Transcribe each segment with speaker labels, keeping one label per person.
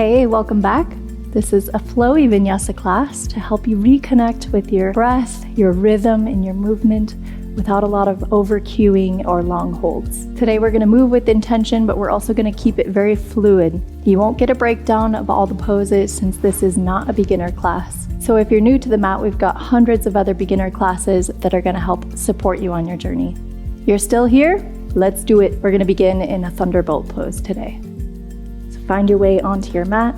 Speaker 1: Hey, welcome back. This is a flowy vinyasa class to help you reconnect with your breath, your rhythm, and your movement without a lot of over-cueing or long holds. Today we're going to move with intention, but we're also going to keep it very fluid. You won't get a breakdown of all the poses since this is not a beginner class. So if you're new to the mat, we've got hundreds of other beginner classes that are going to help support you on your journey. You're still here? Let's do it. We're going to begin in a thunderbolt pose today. So find your way onto your mat.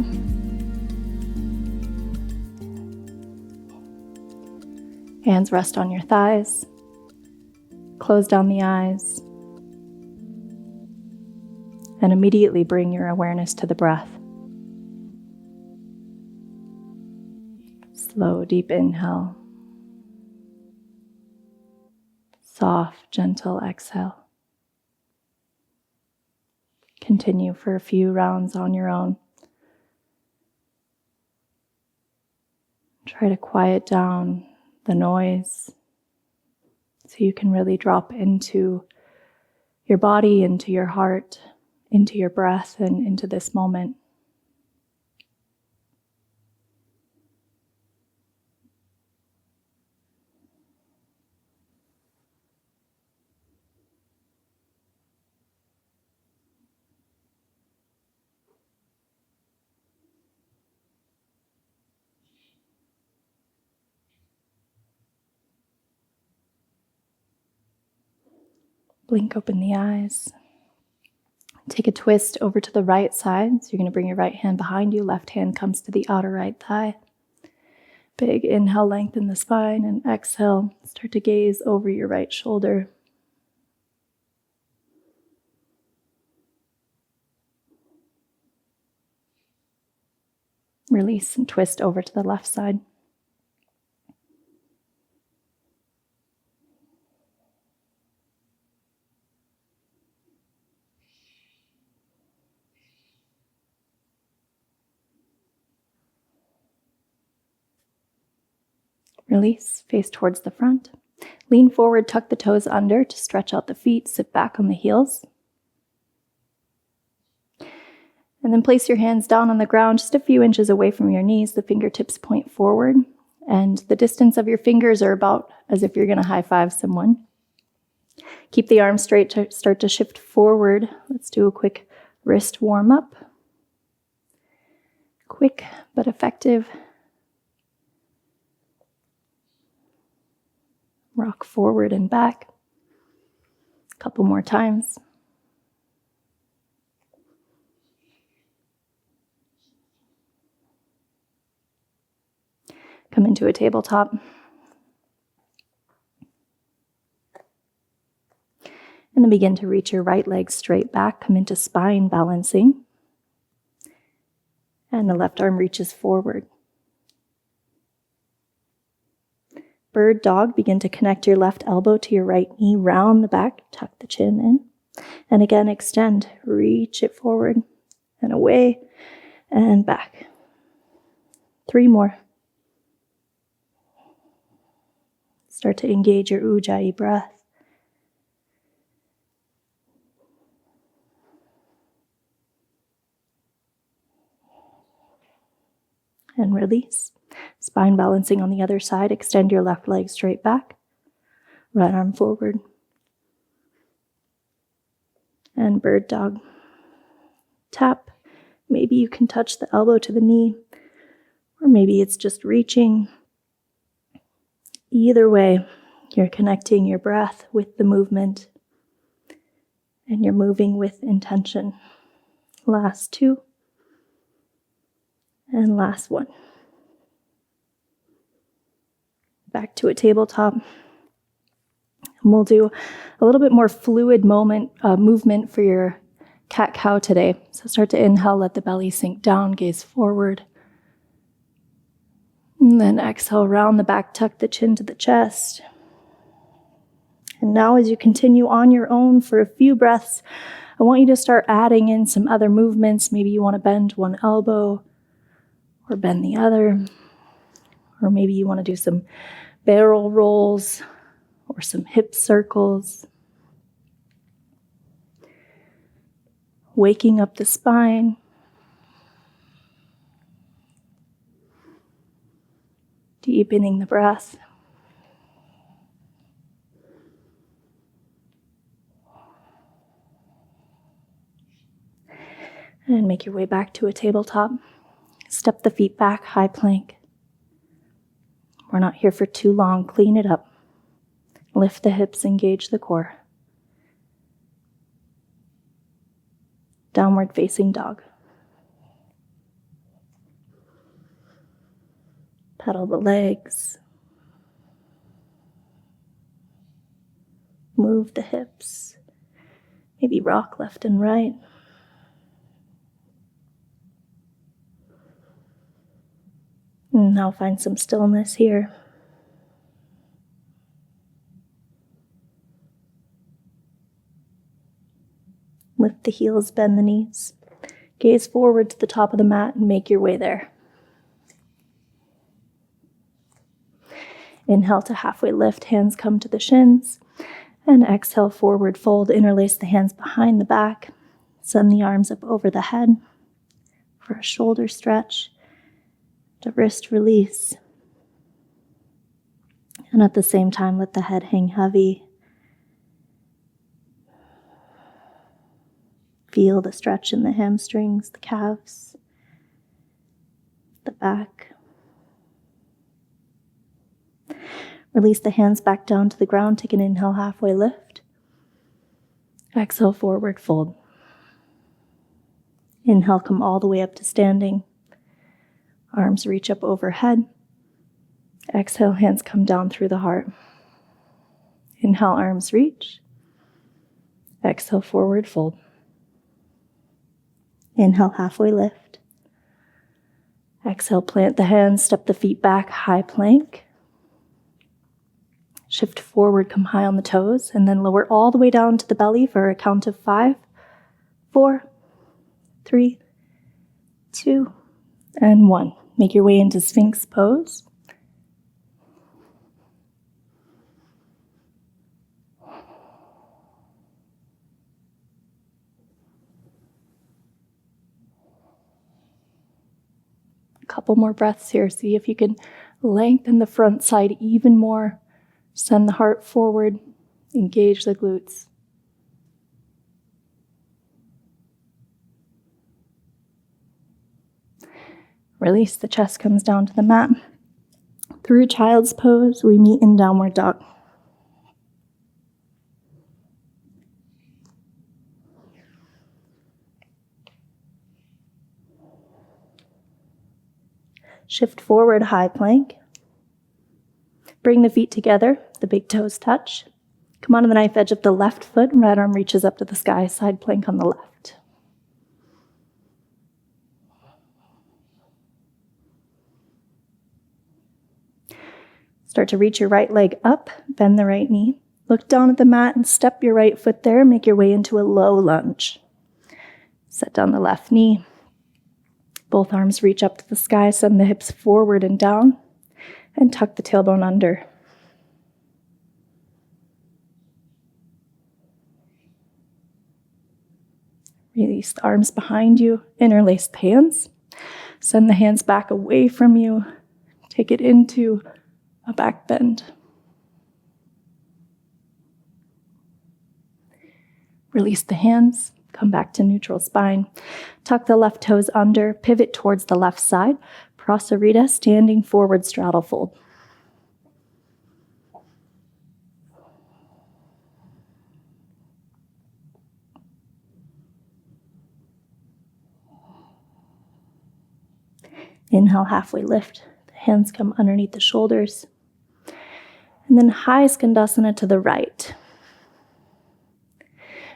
Speaker 1: Hands rest on your thighs. Close down the eyes. And immediately bring your awareness to the breath. Slow, deep inhale. Soft, gentle exhale. Continue for a few rounds on your own. Try to quiet down the noise so you can really drop into your body, into your heart, into your breath, and into this moment. Blink open the eyes. Take a twist over to the right side. So you're going to bring your right hand behind you. Left hand comes to the outer right thigh. Big inhale, lengthen the spine, and exhale. Start to gaze over your right shoulder. Release and twist over to the left side. Release, face towards the front. Lean forward, tuck the toes under to stretch out the feet, sit back on the heels. And then place your hands down on the ground just a few inches away from your knees. The fingertips point forward, and the distance of your fingers are about as if you're going to high five someone. Keep the arms straight to start to shift forward. Let's do a quick wrist warm up. Quick but effective. Rock forward and back. A couple more times. Come into a tabletop. And then begin to reach your right leg straight back. Come into spine balancing. And the left arm reaches forward. Bird dog, begin to connect your left elbow to your right knee, round the back, tuck the chin in. And again, extend, reach it forward and away and back. 3 more. Start to engage your Ujjayi breath. And release. Spine balancing on the other side. Extend your left leg straight back. Right arm forward. And bird dog. Tap. Maybe you can touch the elbow to the knee. Or maybe it's just reaching. Either way, you're connecting your breath with the movement. And you're moving with intention. Last 2. And last 1. Back to a tabletop. And we'll do a little bit more fluid movement for your cat-cow today. So start to inhale, let the belly sink down, gaze forward. And then exhale, round the back, tuck the chin to the chest. And now as you continue on your own for a few breaths, I want you to start adding in some other movements. Maybe you want to bend one elbow or bend the other. Or maybe you want to do some barrel rolls or some hip circles. Waking up the spine. Deepening the breath. And make your way back to a tabletop. Step the feet back, high plank. We're not here for too long. Clean it up. Lift the hips, engage the core. Downward facing dog. Pedal the legs. Move the hips. Maybe rock left and right. And now find some stillness here. Lift the heels, bend the knees. Gaze forward to the top of the mat and make your way there. Inhale to halfway lift, hands come to the shins. And exhale, forward fold, interlace the hands behind the back. Send the arms up over the head for a shoulder stretch. The wrist release. And at the same time, let the head hang heavy. Feel the stretch in the hamstrings, the calves, the back. Release the hands back down to the ground. Take an inhale, halfway lift. Exhale, forward fold. Inhale, come all the way up to standing. Arms reach up overhead. Exhale, hands come down through the heart. Inhale, arms reach. Exhale, forward fold. Inhale, halfway lift. Exhale, plant the hands, step the feet back, high plank. Shift forward, come high on the toes, and then lower all the way down to the belly for a count of 5, 4, 3, 2, and 1. Make your way into Sphinx pose. A couple more breaths here. See if you can lengthen the front side even more. Send the heart forward. Engage the glutes. Release, the chest comes down to the mat. Through child's pose, we meet in downward dog. Shift forward, high plank. Bring the feet together, the big toes touch. Come onto the knife edge of the left foot, right arm reaches up to the sky, side plank on the left. Start to reach your right leg up, bend the right knee. Look down at the mat and step your right foot there. Make your way into a low lunge. Set down the left knee. Both arms reach up to the sky. Send the hips forward and down. And tuck the tailbone under. Release the arms behind you. Interlace the hands. Send the hands back away from you. Take it into a back bend. Release the hands, come back to neutral spine. Tuck the left toes under, pivot towards the left side. Prasarita, standing forward straddle fold. Inhale, halfway lift. The hands come underneath the shoulders. And then high skandasana to the right.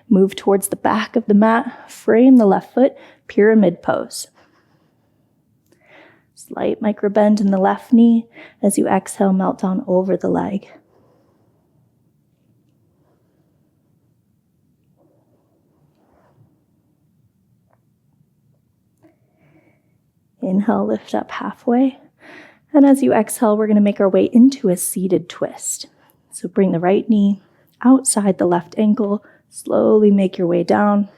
Speaker 1: Move towards the back of the mat. Frame the left foot. Pyramid pose. Slight micro bend in the left knee. As you exhale, melt down over the leg. Inhale, lift up halfway. And as you exhale, we're going to make our way into a seated twist. So bring the right knee outside the left ankle. Slowly make your way down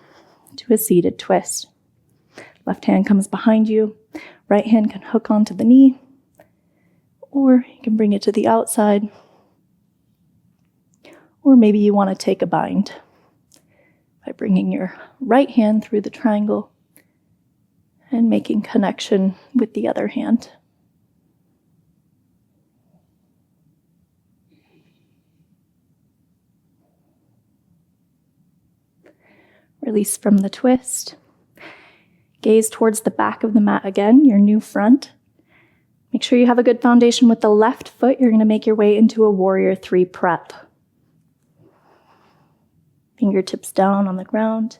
Speaker 1: to a seated twist. Left hand comes behind you. Right hand can hook onto the knee Or you can bring it to the outside. Or maybe you want to take a bind by bringing your right hand through the triangle and making connection with the other hand. Release from the twist. Gaze towards the back of the mat again, your new front. Make sure you have a good foundation with the left foot. You're going to make your way into a warrior 3 prep. Fingertips down on the ground.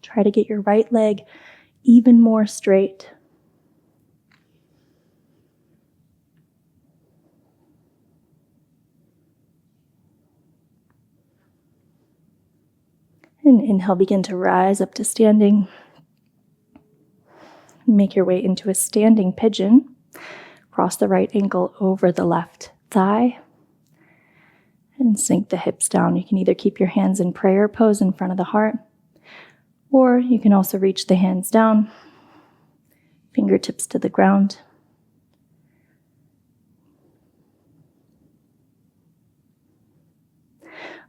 Speaker 1: Try to get your right leg even more straight. And inhale, begin to rise up to standing. Make your way into a standing pigeon. Cross the right ankle over the left thigh. And sink the hips down. You can either keep your hands in prayer pose in front of the heart, or you can also reach the hands down, fingertips to the ground.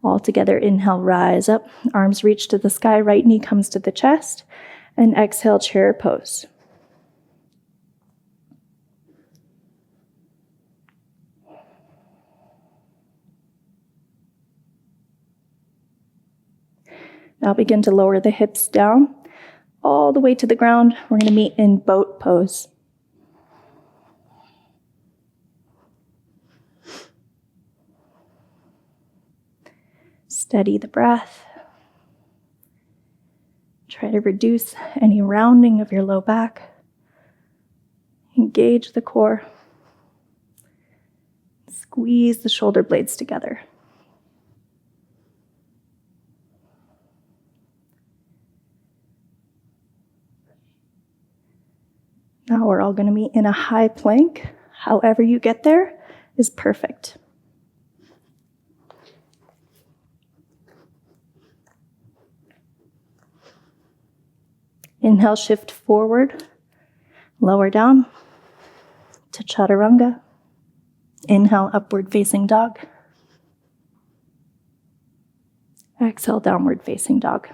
Speaker 1: All together, inhale, rise up, arms reach to the sky, right knee comes to the chest, and exhale, chair pose. Now begin to lower the hips down, all the way to the ground. We're going to meet in boat pose. Steady the breath. Try to reduce any rounding of your low back. Engage the core. Squeeze the shoulder blades together. Now we're all going to meet in a high plank. However you get there is perfect. Inhale, shift forward, lower down to chaturanga. Inhale, upward facing dog. Exhale, downward facing dog.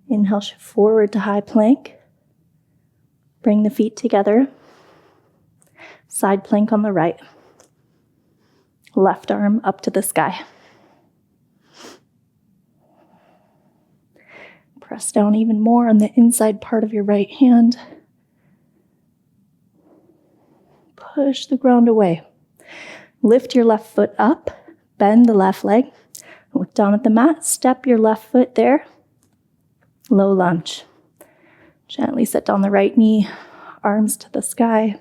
Speaker 1: Inhale, shift forward to high plank. Bring the feet together. Side plank on the right. Left arm up to the sky. Press down even more on the inside part of your right hand. Push the ground away. Lift your left foot up. Bend the left leg. Look down at the mat. Step your left foot there. Low lunge. Gently set down the right knee. Arms to the sky.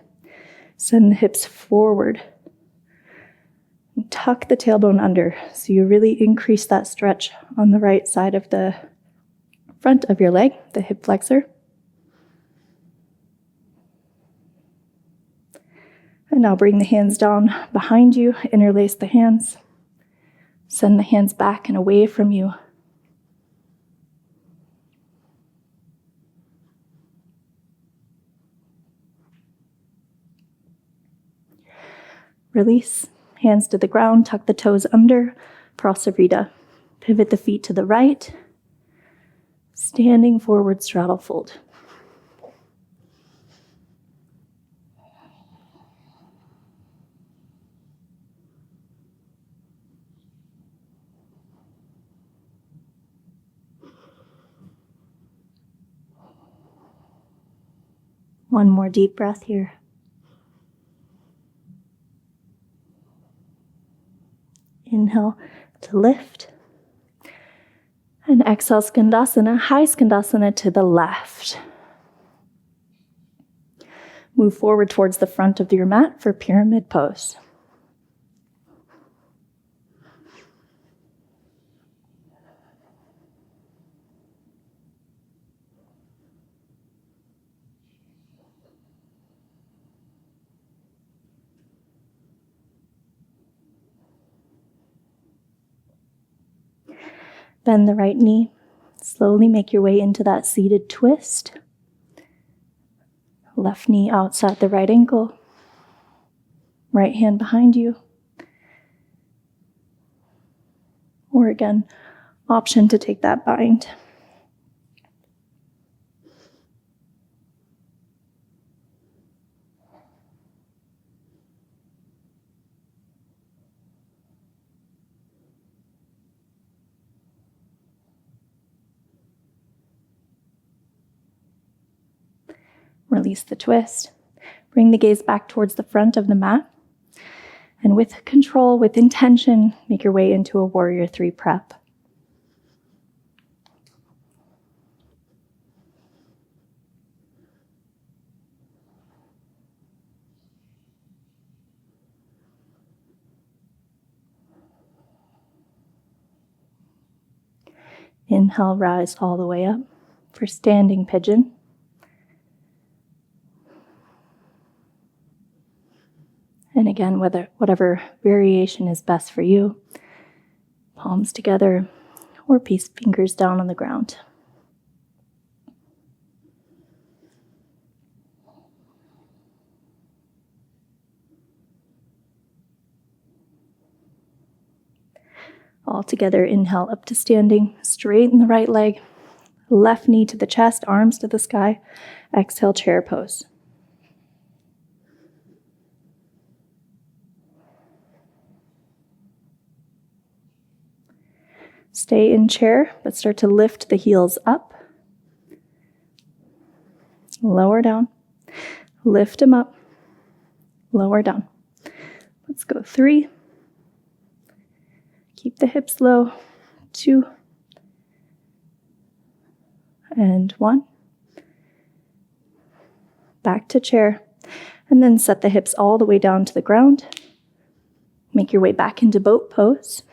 Speaker 1: Send the hips forward. And tuck the tailbone under so you really increase that stretch on the right side of the front of your leg, the hip flexor. And now bring the hands down behind you, interlace the hands. Send the hands back and away from you. Release. Hands to the ground, tuck the toes under, Prasarita. Pivot the feet to the right. Standing forward, straddle fold. One more deep breath here. Inhale to lift. And exhale, Skandasana, high Skandasana to the left. Move forward towards the front of your mat for pyramid pose. Bend the right knee. Slowly make your way into that seated twist. Left knee outside the right ankle. Right hand behind you. Or again, option to take that bind. Release the twist. Bring the gaze back towards the front of the mat. And with control, with intention, make your way into a Warrior 3 prep. Inhale, rise all the way up for standing pigeon. And again, whatever variation is best for you, palms together or peace fingers down on the ground. All together, inhale up to standing, straighten the right leg, left knee to the chest, arms to the sky. Exhale, chair pose. Stay in chair, but start to lift the heels up. Lower down. Lift them up. Lower down. Let's go 3. Keep the hips low. 2. And 1. Back to chair. And then set the hips all the way down to the ground. Make your way back into boat pose.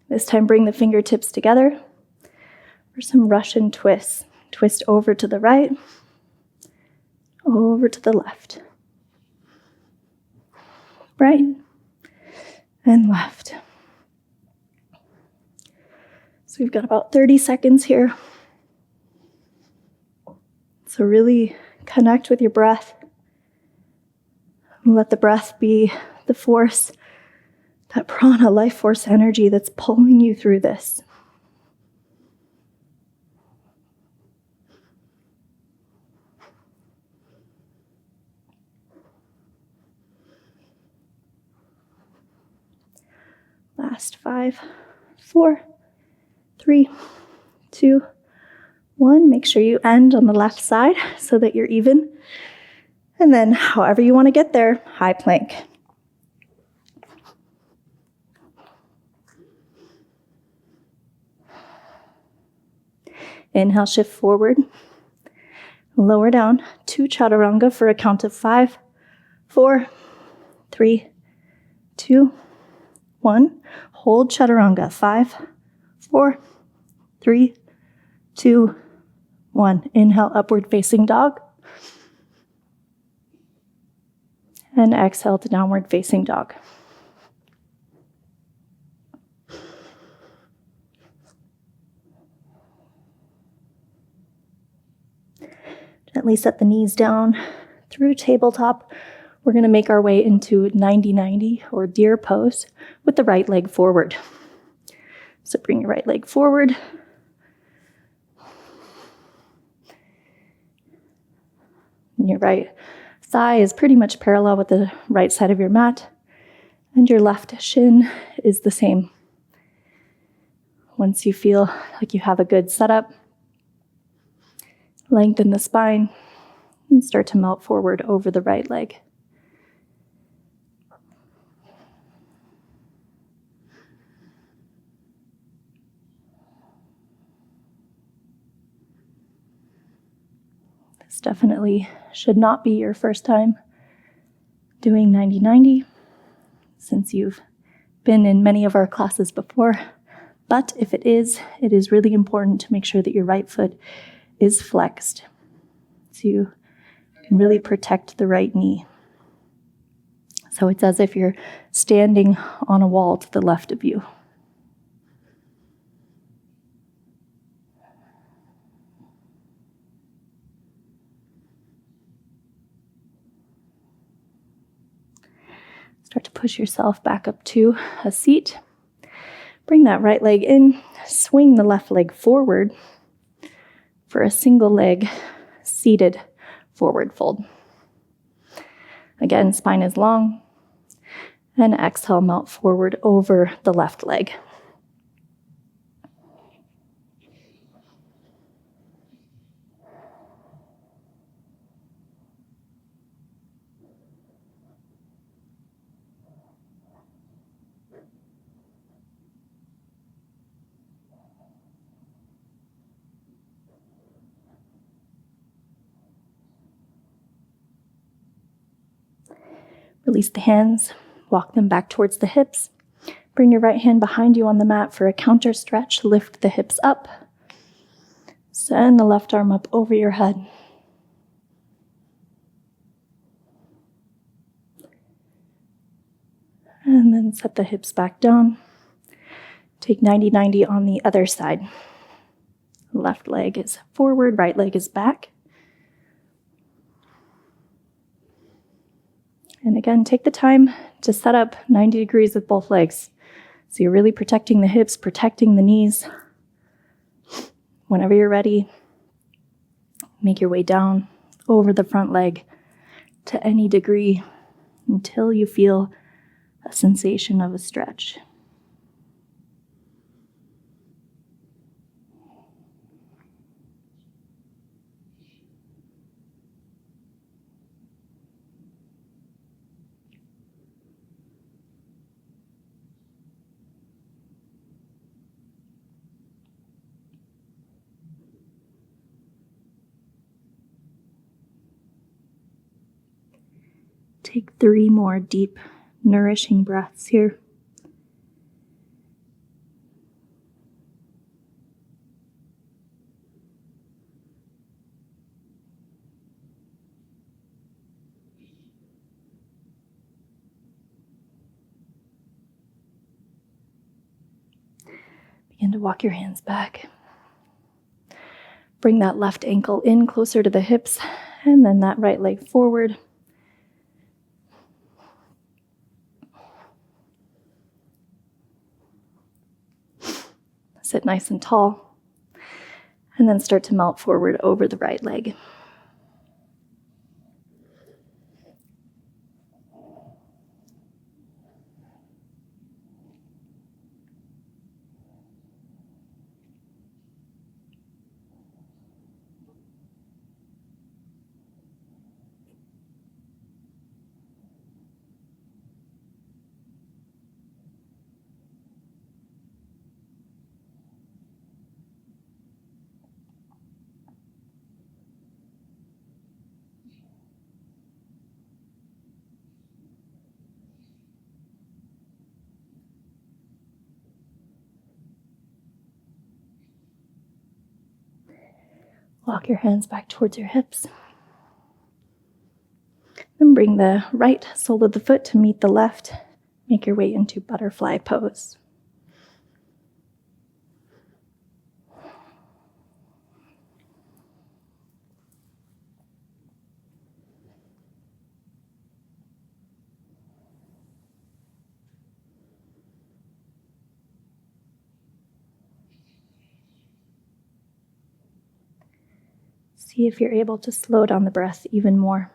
Speaker 1: This time, bring the fingertips together for some Russian twists. Twist over to the right, over to the left. Right and left. So we've got about 30 seconds here. So really connect with your breath. Let the breath be the force, that prana, life force energy that's pulling you through this. Last 5, 4, 3, 2, 1. Make sure you end on the left side so that you're even. And then however you want to get there, high plank. Inhale, shift forward. Lower down. 2 chaturanga for a count of 5, 4, 3, 2, 1. Hold chaturanga. 5, 4, 3, 2, 1. Inhale, upward facing dog. And exhale to downward facing dog. Gently set the knees down through tabletop. We're going to make our way into 90-90 or deer pose with the right leg forward. So bring your right leg forward. And your right thigh is pretty much parallel with the right side of your mat. And your left shin is the same. Once you feel like you have a good setup, lengthen the spine and start to melt forward over the right leg. This definitely should not be your first time doing 90-90, since you've been in many of our classes before. But if it is really important to make sure that your right foot is flexed so you can really protect the right knee. So it's as if you're standing on a wall to the left of you. Start to push yourself back up to a seat. Bring that right leg in, swing the left leg forward for a single leg seated forward fold. Again, spine is long, and exhale, melt forward over the left leg. Release the hands, walk them back towards the hips. Bring your right hand behind you on the mat for a counter stretch. Lift the hips up. Send the left arm up over your head. And then set the hips back down. Take 90-90 on the other side. Left leg is forward, right leg is back. And again, take the time to set up 90 degrees with both legs. So you're really protecting the hips, protecting the knees. Whenever you're ready, make your way down over the front leg to any degree until you feel a sensation of a stretch. Take 3 more deep, nourishing breaths here. Begin to walk your hands back. Bring that left ankle in closer to the hips, and then that right leg forward. Sit nice and tall, and then start to melt forward over the right leg. Walk your hands back towards your hips. Then bring the right sole of the foot to meet the left. Make your way into butterfly pose. See if you're able to slow down the breath even more.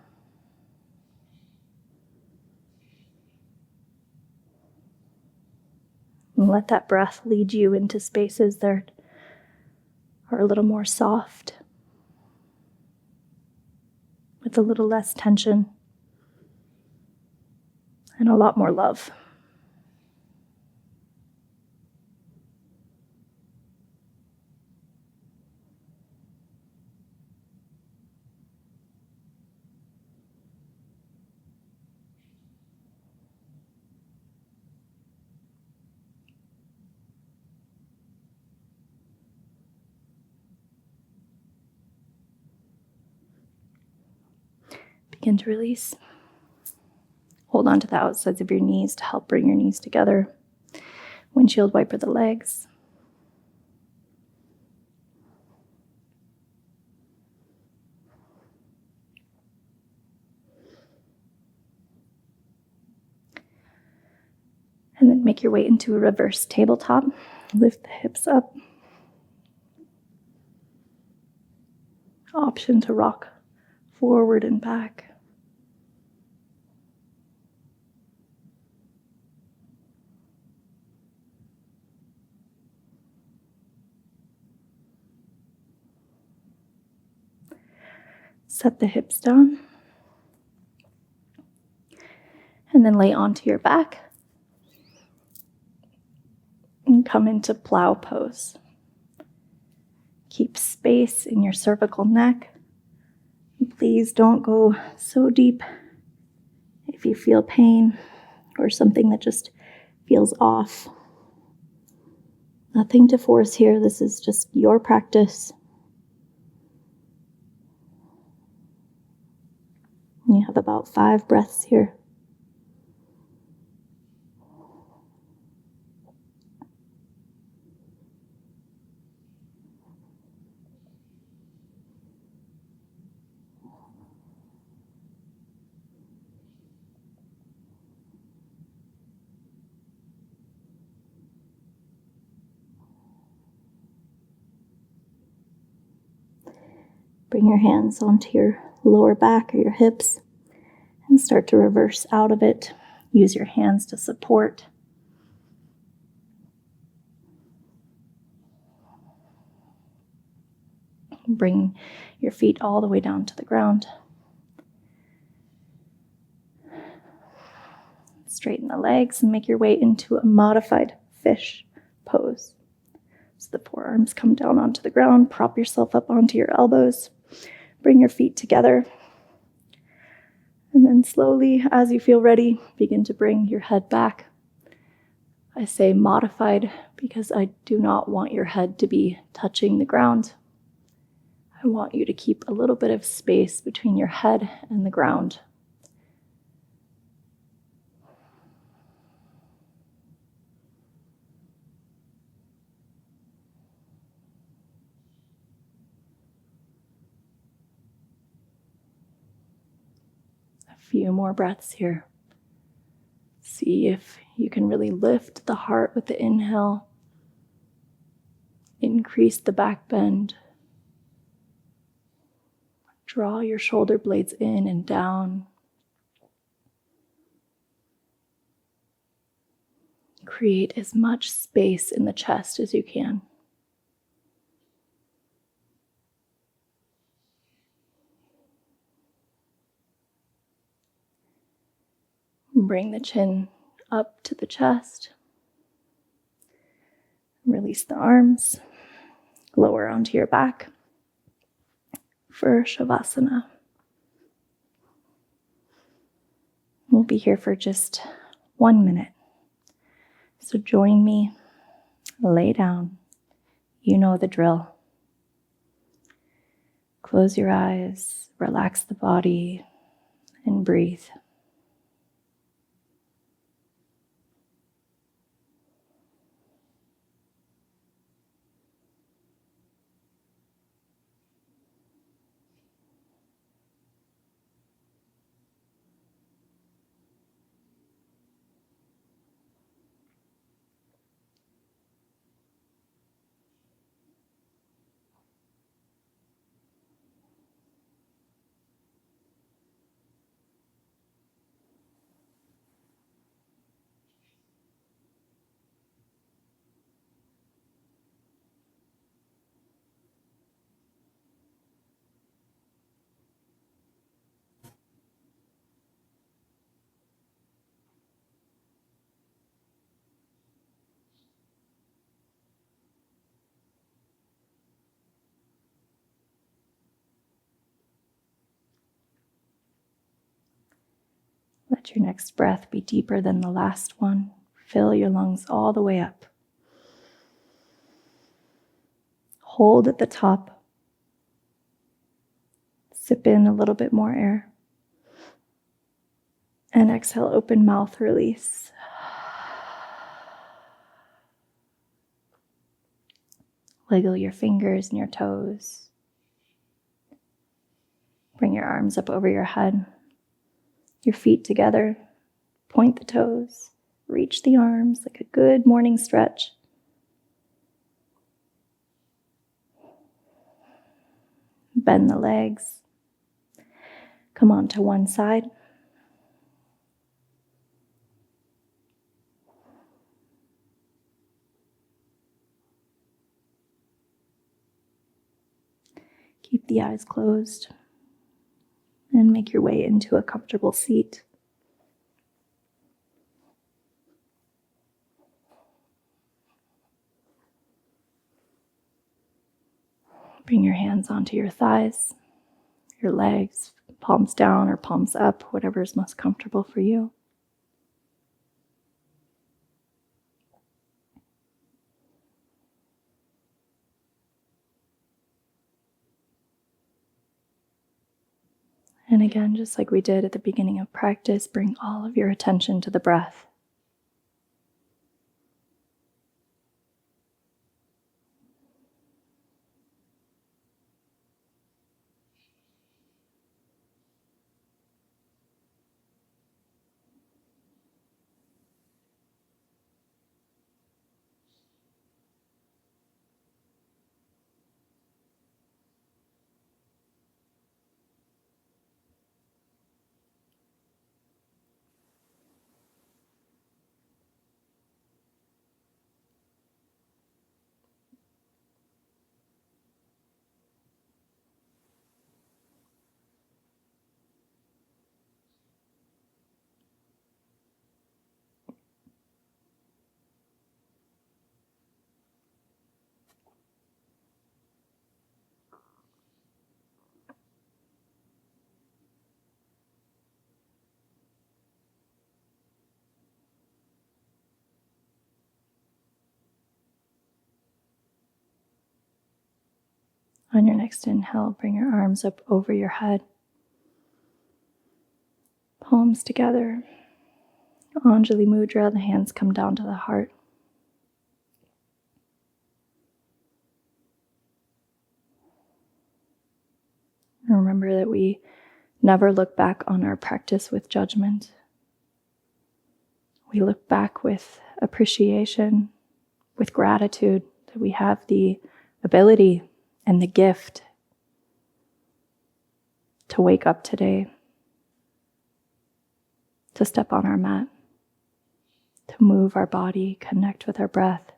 Speaker 1: And let that breath lead you into spaces that are a little more soft, with a little less tension, and a lot more love. Begin to release. Hold on to the outsides of your knees to help bring your knees together. Windshield wiper the legs. And then make your way into a reverse tabletop. Lift the hips up. Option to rock forward and back. Set the hips down. And then lay onto your back. And come into plow pose. Keep space in your cervical neck. Please don't go so deep if you feel pain or something that just feels off. Nothing to force here. This is just your practice. You have about 5 breaths here. Bring your hands onto your lower back or your hips and start to reverse out of it. Use your hands to support. Bring your feet all the way down to the ground. Straighten the legs and make your way into a modified fish pose. So the forearms come down onto the ground. Prop yourself up onto your elbows. Bring your feet together. And then slowly, as you feel ready, begin to bring your head back. I say modified because I do not want your head to be touching the ground. I want you to keep a little bit of space between your head and the ground. A few more breaths here. See if you can really lift the heart with the inhale. Increase the back bend. Draw your shoulder blades in and down. Create as much space in the chest as you can. Bring the chin up to the chest. Release the arms. Lower onto your back for Shavasana. We'll be here for just 1 minute. So join me. Lay down. You know the drill. Close your eyes. Relax the body and breathe. Let your next breath be deeper than the last one. Fill your lungs all the way up. Hold at the top. Sip in a little bit more air. And exhale, open mouth, release. Wiggle your fingers and your toes. Bring your arms up over your head. Your feet together. Point the toes. Reach the arms like a good morning stretch. Bend the legs. Come on to one side. Keep the eyes closed and make your way into a comfortable seat. Bring your hands onto your thighs, your legs, palms down or palms up, whatever is most comfortable for you. And again, just like we did at the beginning of practice, bring all of your attention to the breath. On your next inhale, bring your arms up over your head. Palms together. Anjali Mudra, the hands come down to the heart. And remember that we never look back on our practice with judgment. We look back with appreciation, with gratitude that we have the ability and the gift to wake up today, to step on our mat, to move our body, connect with our breath,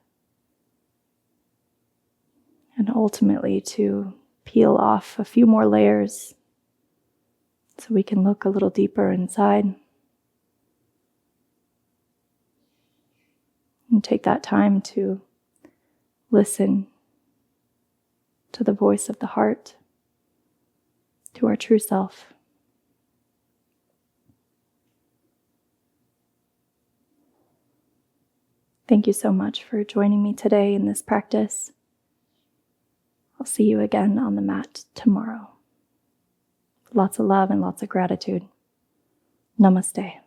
Speaker 1: and ultimately to peel off a few more layers so we can look a little deeper inside and take that time to listen to the voice of the heart, to our true self. Thank you so much for joining me today in this practice. I'll see you again on the mat tomorrow. Lots of love and lots of gratitude. Namaste.